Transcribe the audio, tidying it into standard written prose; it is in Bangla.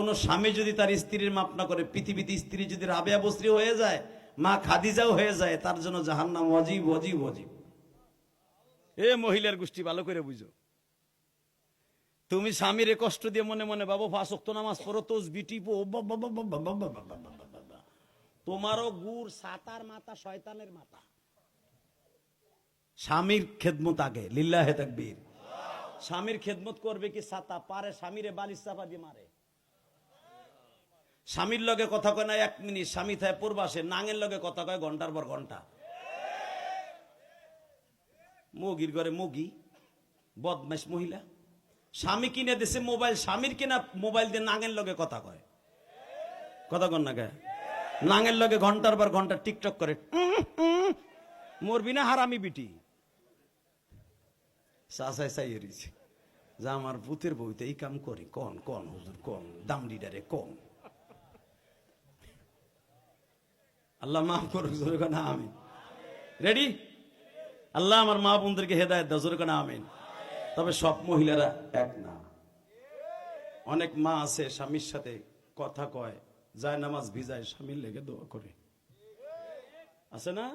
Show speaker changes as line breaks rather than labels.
কোন স্বামী যদি তার স্ত্রীর মাপ না করে, পৃথিবীতে স্ত্রী যদি রাবেয়া বসরি হয়ে যায়, মা খাদিজাও হয়ে যায়, তার জন্য জাহান্নাম ওয়াজিব ওয়াজিব ওয়াজিব। এ মহিলার গোষ্ঠী ভালো করে বুঝো। তুমি স্বামীরে কষ্ট দিয়ে মনে মনে বাবু 5 ওয়াক্ত নামাজ পড়ো, তসবিহ টিপো, তোমারও গুড় সাতার মাথা, শয়তানের মাথা। স্বামীর খেদমত আগে, লিল্লাহে তাকবীর। স্বামীর খেদমত করবে কি ছাতা পারে, স্বামীরে বালিশ চাপা দিয়ে মারে। স্বামীর লগে কথা কয় না 1 মিনিট, স্বামী থাকে পূর্বাসে, নাঙের লগে কথা কয় ঘন্টার পর ঘন্টা। মগির ঘরে মগি, বদমাইশ মহিলা। স্বামী কিনে দিছে মোবাইল, স্বামীর কিনা মোবাইল দিয়ে নাঙের লগে কথা কয়। কথা কন না গায়ে, নাঙের লগে ঘন্টার পর ঘন্টা টিকটক করে। মরবি না হারামি বিটি। চাচাই চাই এরিছে যা আমার ভূতের বইতে এই কাম করি, কোন কোন হুজুর কোন দামড়িডারে কোন। আল্লাহ মাফ করুক, জোরে কোন আমিন। রেডি? আল্লাহ আমার মা বোনদেরকে হেদায়েত দাও, জোরে কোন আমিন। তবে সব মহিলারা এক না। অনেক মা আছে স্বামীর সাথে কথা কয়, যায় নামাজ ভিজায়, স্বামীর লেগে দোয়া করে, আছে না?